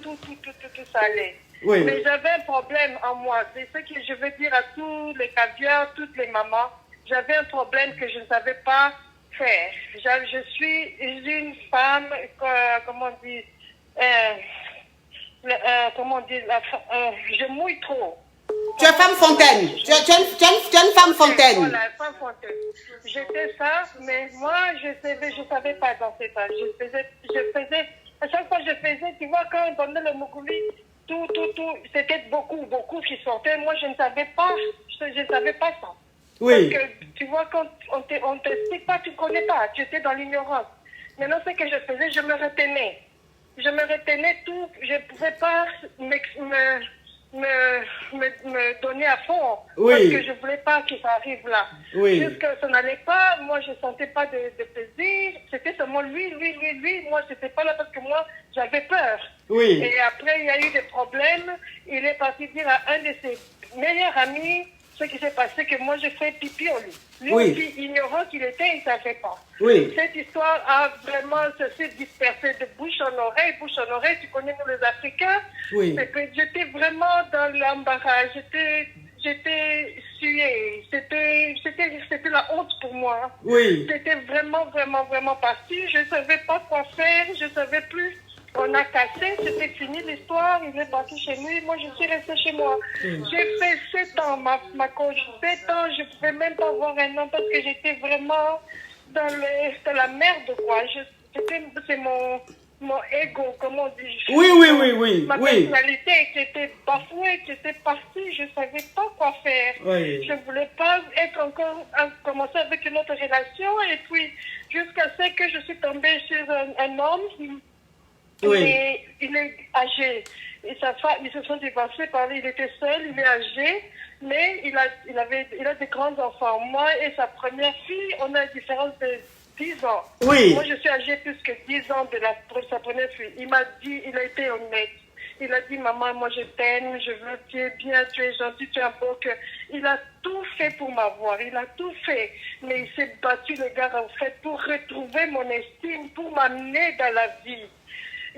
moi, tout ça allait. Oui. Mais j'avais un problème en moi. C'est ce que je veux dire à tous les caviars, toutes les mamans. J'avais un problème que je ne savais pas faire. Je suis une femme, comment on dit, je mouille trop. Tu es femme fontaine. Tu es une femme fontaine. Voilà, femme fontaine. J'étais ça, mais moi, je savais pas danser ça. Je faisais, à chaque fois que je faisais, tu vois, quand on donnait le mougouli, tout, c'était beaucoup qui sortaient. Moi, je ne savais pas, je savais pas ça. Oui. Parce que, tu vois, quand on t'explique pas, tu connais pas, tu étais dans l'ignorance. Maintenant, ce que je faisais, je me retenais. Je me retenais tout, je ne pouvais pas me donner à fond. Oui. Parce que je ne voulais pas que ça arrive là. Oui. Jusque ça n'allait pas, moi je ne sentais pas de plaisir. C'était seulement lui. Moi je n'étais pas là parce que moi j'avais peur. Oui. Et après il y a eu des problèmes. Il est parti dire à un de ses meilleurs amis ce qui s'est passé, que moi je fais pipi au lit. Lui Oui. aussi, ignorant qu'il était, il ne savait pas. Oui. Cette histoire a vraiment se dispersé de bouche en oreille. Tu connais nous les Africains. Oui. C'est que j'étais vraiment dans l'embarras. J'étais suée. C'était la honte pour moi. Oui. C'était vraiment parti. Je ne savais pas quoi faire. Je ne savais plus. On a cassé, c'était fini l'histoire, il est parti chez lui, moi je suis restée chez moi. J'ai fait 7 ans, ma coach, 7 ans, je ne pouvais même pas avoir un an parce que j'étais vraiment dans la merde, quoi. C'est mon ego, comment on dit. Oui. Ma personnalité qui était bafouée, qui était partie, je ne savais pas quoi faire. Oui. Je ne voulais pas être encore, commencer avec une autre relation, et puis jusqu'à ce que je suis tombée sur un homme. Oui. Il est âgé. Et sa femme, ils se sont divorcés, il était seul, il est âgé, mais il a des grands enfants. Moi et sa première fille, on a une différence de 10 ans. Oui. Moi, je suis âgée plus que 10 ans de sa première fille. Il m'a dit, il a été honnête. Il a dit, maman, moi je t'aime, je veux, tu es bien, tu es gentil, tu es un beau cœur. Il a tout fait pour m'avoir, il a tout fait. Mais il s'est battu, le gars, en fait, pour retrouver mon estime, pour m'amener dans la vie.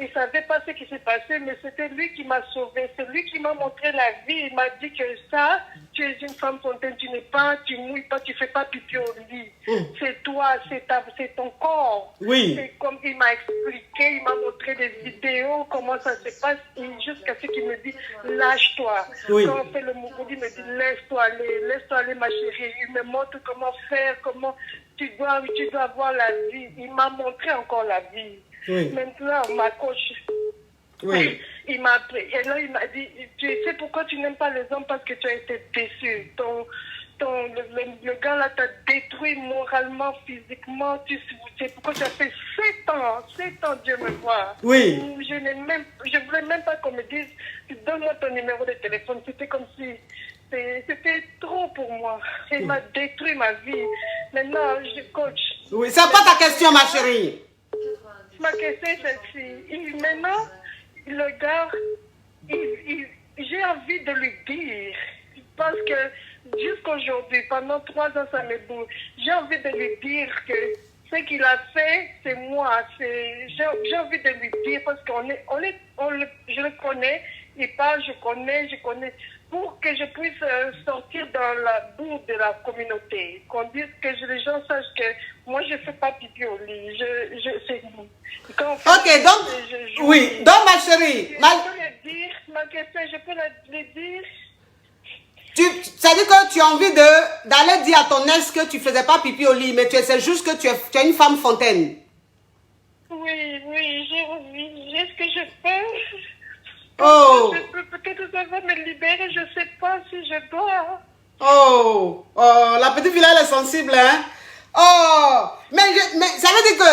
Il ne savait pas ce qui s'est passé, mais c'était lui qui m'a sauvée. C'est lui qui m'a montré la vie. Il m'a dit que ça, tu es une femme fontaine, tu mouilles pas, tu fais pas pipi au lit. C'est toi, c'est ton corps. Oui. C'est comme il m'a expliqué, il m'a montré des vidéos, comment ça se passe, jusqu'à ce qu'il me dit, lâche-toi. Oui. Quand on fait le mouvement, il me dit, laisse-toi aller, ma chérie. Il me montre comment faire, comment tu dois avoir la vie. Il m'a montré encore la vie. Oui. Maintenant, ma coach, Oui. il m'a appelé. Et là, il m'a dit, tu sais pourquoi tu n'aimes pas les hommes? Parce que tu as été déçu. Le gars là t'a détruit moralement, physiquement. C'est pourquoi tu as fait 7 ans, Dieu me voit. Oui. Je voulais même pas qu'on me dise, donne-moi ton numéro de téléphone. C'était comme si, c'était trop pour moi. Il m'a détruit ma vie. Maintenant, je coach. Oui, c'est pas ta question, ma chérie. Ma question est celle-ci. Maintenant, le gars, j'ai envie de lui dire, parce que jusqu'aujourd'hui, pendant 3 ans, ça me bouge. J'ai envie de lui dire que ce qu'il a fait, c'est moi. J'ai envie de lui dire, parce que je le connais, il parle, je connais. Pour que je puisse sortir dans la boue de la communauté, qu'on dise que les gens sachent que moi je ne fais pas pipi au lit. Ok, donc, oui, donc ma chérie, ma question, je peux le dire. Ça dit que tu as envie d'aller dire à ton ex que tu ne faisais pas pipi au lit, mais c'est juste que tu es une femme fontaine. Oui, j'ai envie, est-ce que je peux? Oh. Peut-être ça va me libérer, je ne sais pas si je dois. Oh, la petite fille elle est sensible, hein? Oh, mais ça veut dire que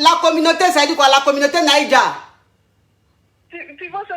la communauté, ça veut dire quoi? La communauté Naïdja. Tu vois, ça